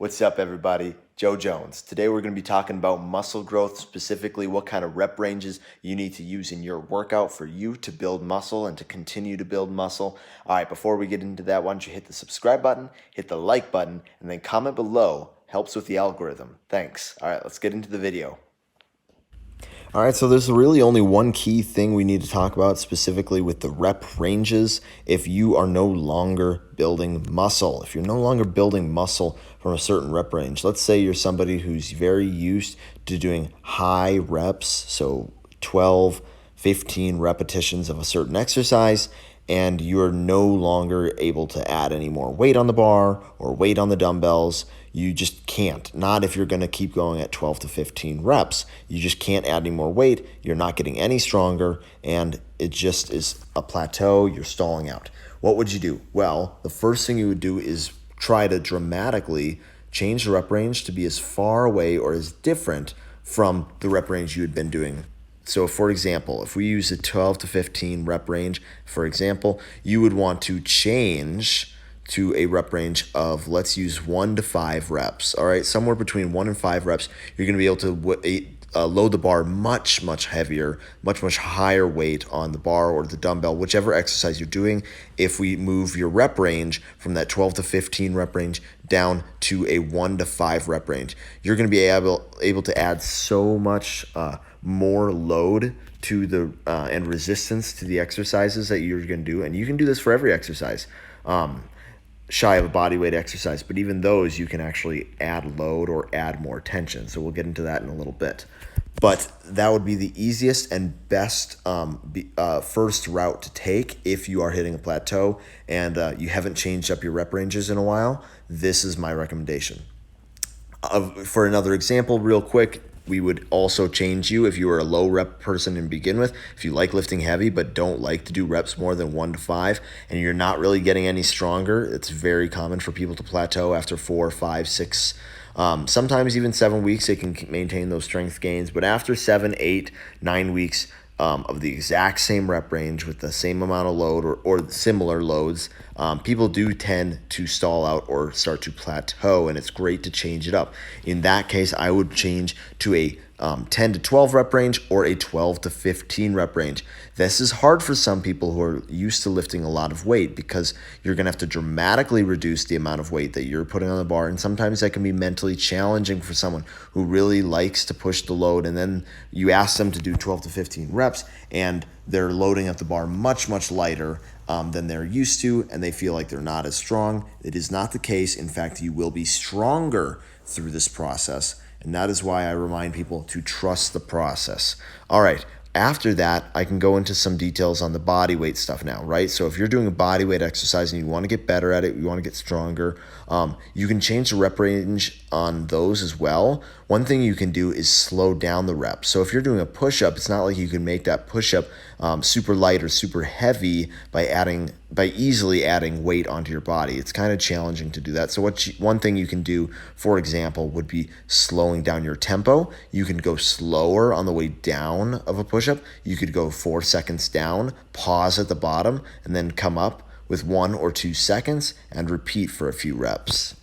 What's up, everybody? Joe Jones. Today we're going to be talking about muscle growth, specifically what kind of rep ranges you need to use in your workout for you to build muscle and to continue to build muscle. All right, before we get into that, why don't you hit the subscribe button, hit the like button, and then comment below. Helps with the algorithm. Thanks. All right, let's get into the video. All right, so there's really only one key thing we need to talk about specifically with the rep ranges if you are no longer building muscle. If you're no longer building muscle from a certain rep range, let's say you're somebody who's very used to doing high reps, so 12, 15 repetitions of a certain exercise, and you're no longer able to add any more weight on the bar or weight on the dumbbells. You just can't. Not if you're going to keep going at 12 to 15 reps. You just can't add any more weight. You're not getting any stronger, and it just is a plateau. You're stalling out. What would you do? Well, the first thing you would do is try to dramatically change the rep range to be as far away or as different from the rep range you had been doing. So for example, if we use a 12 to 15 rep range, for example, you would want to change to a rep range of, let's use 1 to 5 reps. All right, somewhere between 1 and 5 reps, you're going to be able to load the bar much heavier, much higher weight on the bar or the dumbbell, whichever exercise you're doing. If we move your rep range from that 12 to 15 rep range down to a 1 to 5 rep range, you're going to be able to add so much more load to the and resistance to the exercises that you're going to do. And you can do this for every exercise. Shy of a body weight exercise, but even those you can actually add load or add more tension. So we'll get into that in a little bit. But that would be the easiest and best first route to take if you are hitting a plateau and you haven't changed up your rep ranges in a while. This is my recommendation. For another example, real quick, we would also change you if you were a low rep person to begin with. If you like lifting heavy but don't like to do reps more than 1 to 5 and you're not really getting any stronger, it's very common for people to plateau after 4, 5, 6, sometimes even 7 weeks. They can maintain those strength gains, but after 7, 8, 9 weeks of the exact same rep range with the same amount of load or similar loads, people do tend to stall out or start to plateau, and it's great to change it up. In that case, I would change to a 10 to 12 rep range or a 12 to 15 rep range. This is hard for some people who are used to lifting a lot of weight because you're going to have to dramatically reduce the amount of weight that you're putting on the bar, and sometimes that can be mentally challenging for someone who really likes to push the load, and then you ask them to do 12 to 15 reps and they're loading up the bar much lighter than they're used to, and they feel like they're not as strong. It is not the case. In fact, you will be stronger through this process. And that is why I remind people to trust the process. All right, after that, I can go into some details on the body weight stuff now, right? So if you're doing a body weight exercise and you want to get better at it, you want to get stronger, you can change the rep range on those as well. One thing you can do is slow down the reps. So if you're doing a push-up, it's not like you can make that push-up super light or super heavy by easily adding weight onto your body. It's kind of challenging to do that. So one thing you can do, for example, would be slowing down your tempo. You can go slower on the way down of a push-up. You could go 4 seconds down, pause at the bottom, and then come up with 1 or 2 seconds and repeat for a few reps.